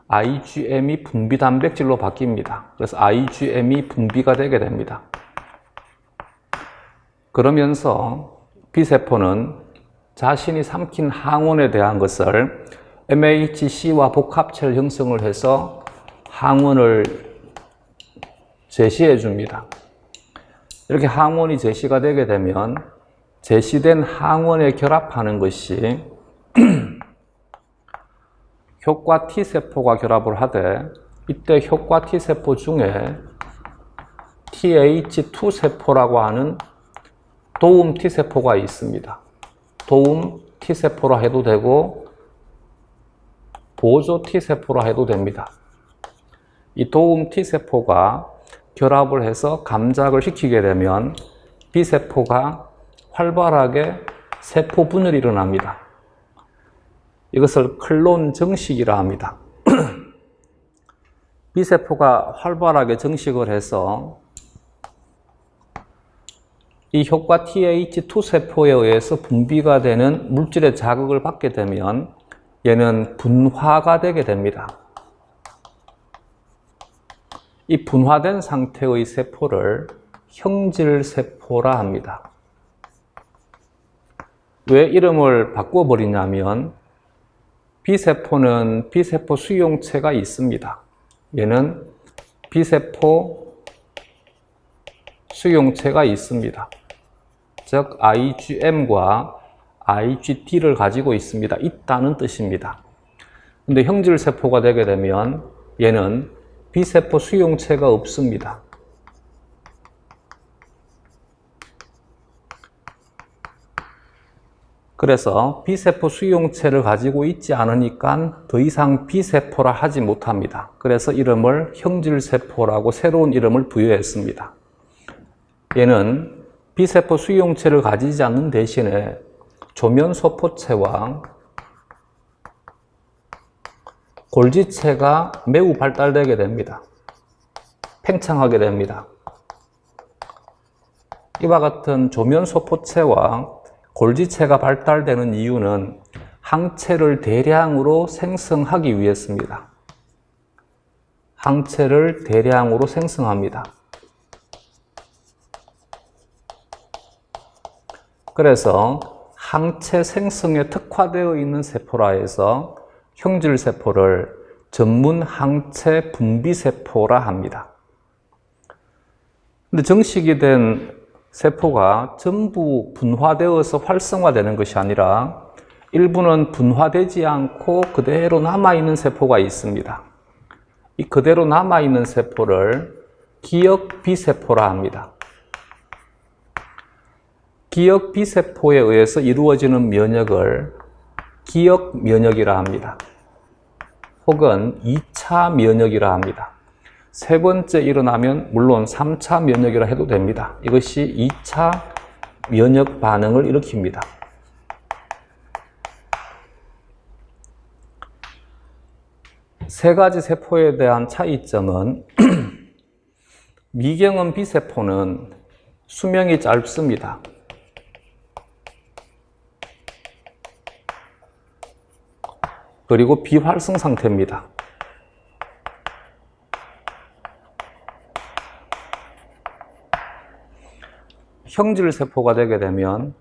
IgM이 분비단백질로 바뀝니다. 그래서 IgM이 분비가 되게 됩니다. 그러면서 B세포는 자신이 삼킨 항원에 대한 것을 MHC와 복합체를 형성을 해서 항원을 제시해 줍니다. 이렇게 항원이 제시가 되게 되면 제시된 항원에 결합하는 것이 효과 T세포가 결합을 하되 이때 효과 T세포 중에 TH2세포라고 하는 도움 T세포가 있습니다. 도움 T세포라 해도 되고 보조 T세포라 해도 됩니다. 이 도움 T세포가 결합을 해서 감작을 시키게 되면 B세포가 활발하게 세포 분열이 일어납니다. 이것을 클론 정식이라 합니다. B세포가 활발하게 정식을 해서 이 효과 TH2세포에 의해서 분비가 되는 물질의 자극을 받게 되면 얘는 분화가 되게 됩니다. 이 분화된 상태의 세포를 형질세포라 합니다. 왜 이름을 바꿔버리냐면 B세포는 B세포 수용체가 있습니다. 얘는 B세포 수용체가 있습니다. 즉 IgM과 IgT를 가지고 있습니다. 있다는 뜻입니다. 근데 형질세포가 되게 되면 얘는 B세포 수용체가 없습니다. 그래서 B세포 수용체를 가지고 있지 않으니까 더 이상 B세포라 하지 못합니다. 그래서 이름을 형질세포라고 새로운 이름을 부여했습니다. 얘는 B세포 수용체를 가지지 않는 대신에 조면소포체와 골지체가 매우 발달되게 됩니다. 팽창하게 됩니다. 이와 같은 조면소포체와 골지체가 발달되는 이유는 항체를 대량으로 생성하기 위해서입니다. 항체를 대량으로 생성합니다. 그래서 항체 생성에 특화되어 있는 세포라 해서 형질세포를 전문 항체 분비세포라 합니다. 근데 정식이 된 세포가 전부 분화되어서 활성화되는 것이 아니라 일부는 분화되지 않고 그대로 남아있는 세포가 있습니다. 이 그대로 남아있는 세포를 기역비세포라 합니다. 기역비세포에 의해서 이루어지는 면역을 기역면역이라 합니다. 혹은 2차 면역이라 합니다. 세 번째 일어나면 물론 3차 면역이라 해도 됩니다. 이것이 2차 면역 반응을 일으킵니다. 세 가지 세포에 대한 차이점은 미경은 B세포는 수명이 짧습니다. 그리고 비활성 상태입니다. 형질세포가 되게 되면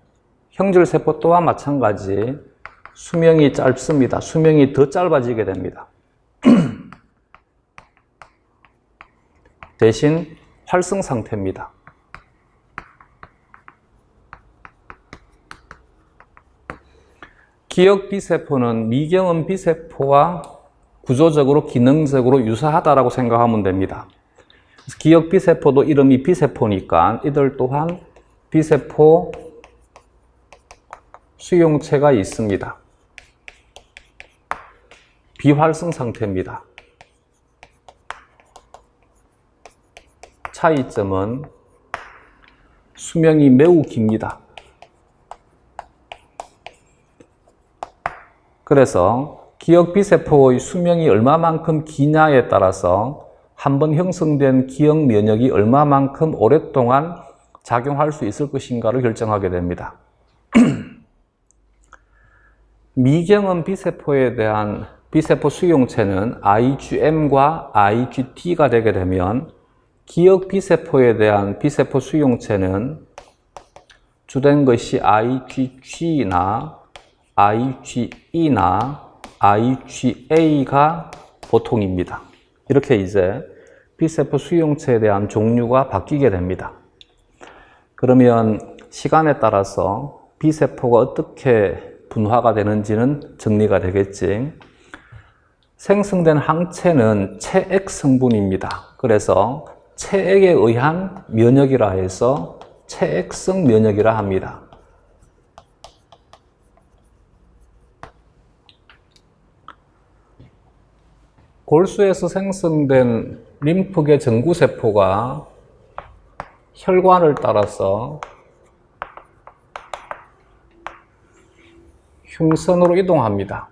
형질세포 또한 마찬가지 수명이 짧습니다. 수명이 더 짧아지게 됩니다. 대신 활성 상태입니다. 기역 B세포는 미경은 B세포와 구조적으로 기능적으로 유사하다고 생각하면 됩니다. 기역 B세포도 이름이 B세포니까 이들 또한 B세포 수용체가 있습니다. 비활성 상태입니다. 차이점은 수명이 매우 깁니다. 그래서 기역 B세포의 수명이 얼마만큼 기냐에 따라서 한번 형성된 기역 면역이 얼마만큼 오랫동안 작용할 수 있을 것인가를 결정하게 됩니다. 미경은 B세포에 대한 B세포 수용체는 IgM과 IgD가 되게 되면 기역 B세포에 대한 B세포 수용체는 주된 것이 IgG나 IgE나 IgA가 보통입니다. 이렇게 이제 B세포 수용체에 대한 종류가 바뀌게 됩니다. 그러면 시간에 따라서 B세포가 어떻게 분화가 되는지는 정리가 되겠지. 생성된 항체는 체액 성분입니다. 그래서 체액에 의한 면역이라 해서 체액성 면역이라 합니다. 골수에서 생성된 림프계 정구세포가 혈관을 따라서 흉선으로 이동합니다.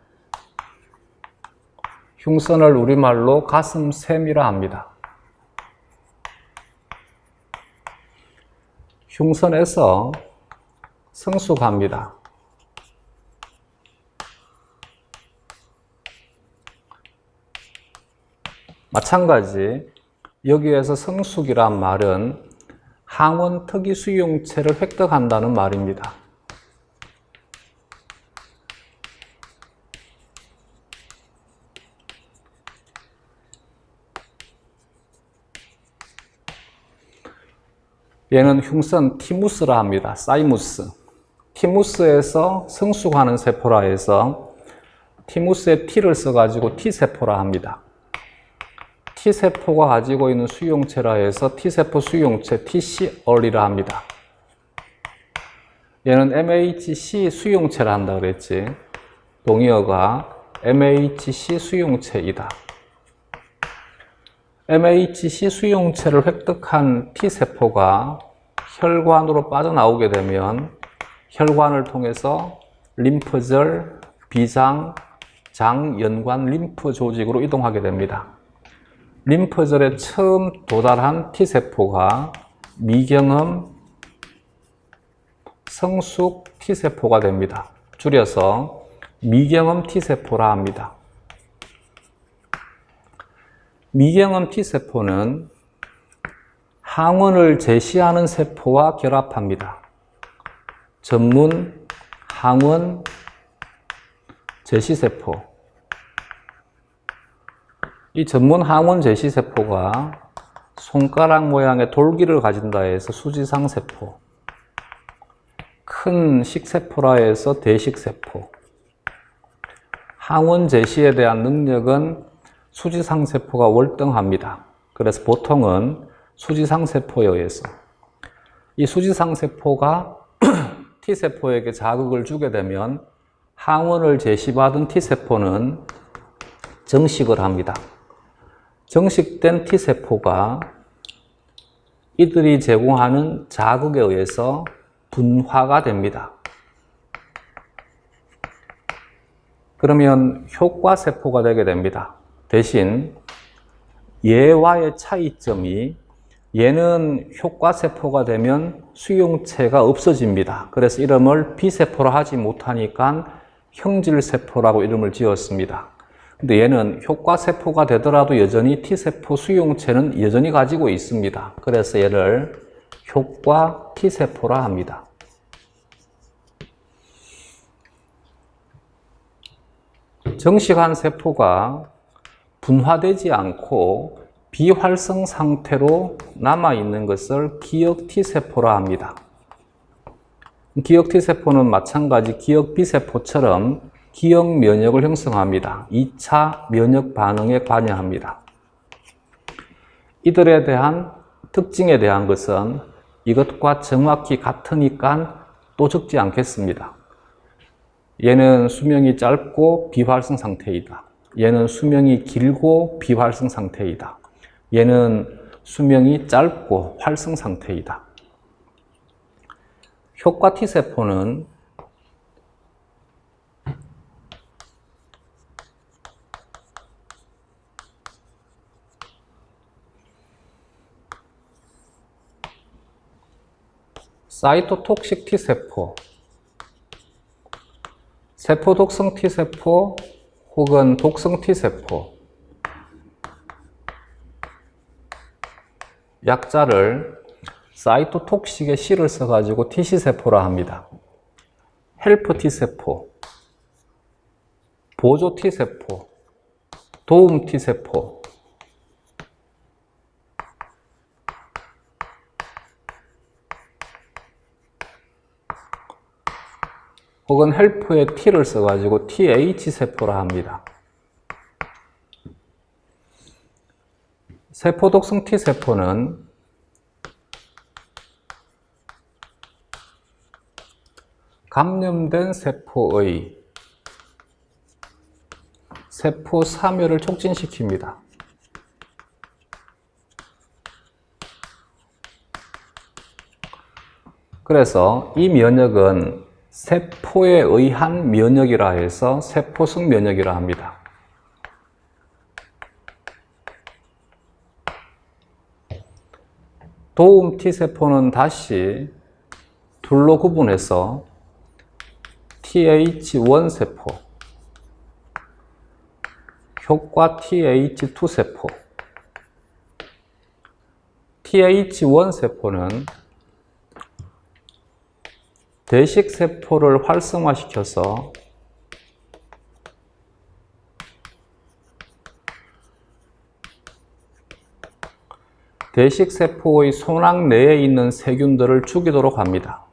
흉선을 우리말로 가슴샘이라 합니다. 흉선에서 성숙합니다. 마찬가지 여기에서 성숙이란 말은 항원 특이 수용체를 획득한다는 말입니다. 얘는 흉선 티무스라 합니다. 사이무스. 티무스에서 성숙하는 세포라 해서 티무스에 T를 써가지고 T세포라 합니다. T세포가 가지고 있는 수용체라 해서 T세포 수용체 TCR이라 합니다. 얘는 MHC 수용체라 한다 그랬지. 동의어가 MHC 수용체이다. MHC 수용체를 획득한 T세포가 혈관으로 빠져나오게 되면 혈관을 통해서 림프절, 비장, 장, 연관 림프 조직으로 이동하게 됩니다. 림프절에 처음 도달한 T세포가 미경험 성숙 T세포가 됩니다. 줄여서 미경험 T세포라 합니다. 미경험 T세포는 항원을 제시하는 세포와 결합합니다. 전문 항원 제시세포. 이 전문 항원 제시세포가 손가락 모양의 돌기를 가진다 해서 수지상세포, 큰 식세포라 해서 대식세포. 항원 제시에 대한 능력은 수지상세포가 월등합니다. 그래서 보통은 수지상세포에 의해서 이 수지상세포가 T세포에게 자극을 주게 되면 항원을 제시받은 T세포는 정식을 합니다. 정식된 T세포가 이들이 제공하는 자극에 의해서 분화가 됩니다. 그러면 효과세포가 되게 됩니다. 대신 얘와의 차이점이 얘는 효과세포가 되면 수용체가 없어집니다. 그래서 이름을 B세포라 하지 못하니까 형질세포라고 이름을 지었습니다. 근데 얘는 효과세포가 되더라도 여전히 T세포 수용체는 여전히 가지고 있습니다. 그래서 얘를 효과 T세포라 합니다. 정식한 세포가 분화되지 않고 비활성 상태로 남아있는 것을 기억 T세포라 합니다. 기억 T세포는 마찬가지 기억 B세포처럼 기억 면역을 형성합니다. 2차 면역 반응에 관여합니다. 이들에 대한 특징에 대한 것은 이것과 정확히 같으니까 또 적지 않겠습니다. 얘는 수명이 짧고 비활성 상태이다. 얘는 수명이 길고 비활성 상태이다. 얘는 수명이 짧고 활성 상태이다. 효과 T세포는 사이토톡식 T세포, 세포 독성 T세포 혹은 독성 T세포, 약자를 사이토톡식의 C를 써가지고 TC세포라 합니다. 헬퍼 T세포, 보조 T세포, 도움 T세포, 혹은 헬퍼에 T를 써가지고 TH세포라 합니다. 세포 독성 T세포는 감염된 세포의 세포 사멸을 촉진시킵니다. 그래서 이 면역은 세포에 의한 면역이라 해서 세포성 면역이라 합니다. 도움 T세포는 다시 둘로 구분해서 TH1세포, 효과 TH2세포. TH1세포는 대식세포를 활성화시켜서 대식세포의 소낭 내에 있는 세균들을 죽이도록 합니다.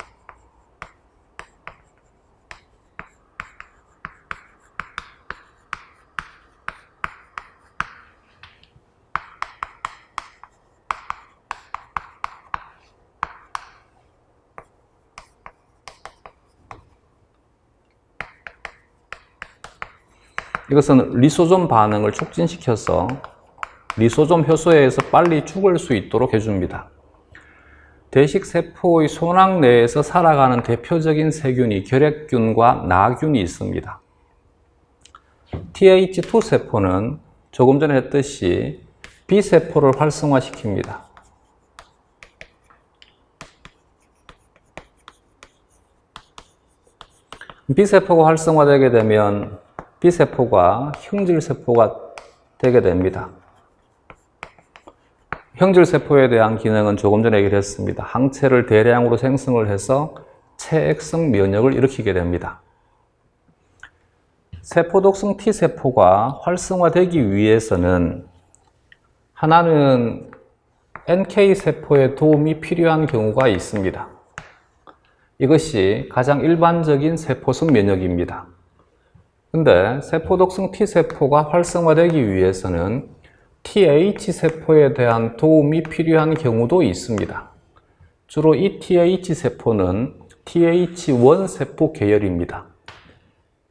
이것은 리소좀 반응을 촉진시켜서 리소좀 효소에 의해서 빨리 죽을 수 있도록 해줍니다. 대식세포의 소낭 내에서 살아가는 대표적인 세균이 결핵균과 나균이 있습니다. TH2세포는 조금 전에 했듯이 B세포를 활성화시킵니다. B세포가 활성화되게 되면 B세포가 형질세포가 되게 됩니다. 형질세포에 대한 기능은 조금 전에 얘기를 했습니다. 항체를 대량으로 생성을 해서 체액성 면역을 일으키게 됩니다. 세포독성 T세포가 활성화되기 위해서는 하나는 NK세포의 도움이 필요한 경우가 있습니다. 이것이 가장 일반적인 세포성 면역입니다. 근데 세포독성 T세포가 활성화되기 위해서는 TH세포에 대한 도움이 필요한 경우도 있습니다. 주로 이 TH세포는 TH1 세포 계열입니다.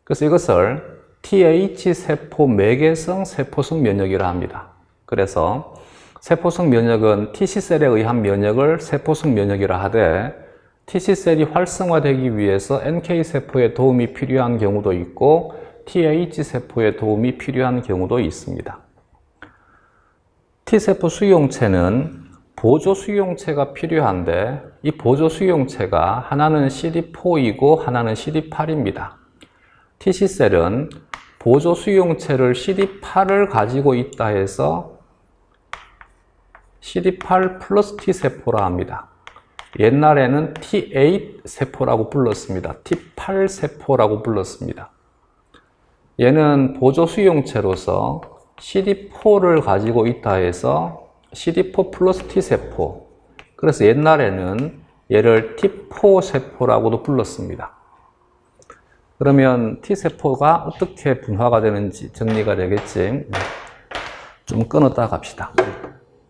그래서 이것을 TH세포 매개성 세포성 면역이라 합니다. 그래서 세포성 면역은 TC셀에 의한 면역을 세포성 면역이라 하되 TC셀이 활성화되기 위해서 NK세포의 도움이 필요한 경우도 있고 TH세포의 도움이 필요한 경우도 있습니다. T세포 수용체는 보조 수용체가 필요한데 이 보조 수용체가 하나는 CD4이고 하나는 CD8입니다. TC셀은 보조 수용체를 CD8을 가지고 있다 해서 CD8 플러스 T세포라 합니다. 옛날에는 T8 세포라고 불렀습니다. T8 세포라고 불렀습니다. 얘는 보조 수용체로서 CD4를 가지고 있다 해서 CD4 플러스 T세포. 그래서 옛날에는 얘를 T4 세포라고도 불렀습니다. 그러면 T세포가 어떻게 분화가 되는지 정리가 되겠지. 좀 끊었다 갑시다.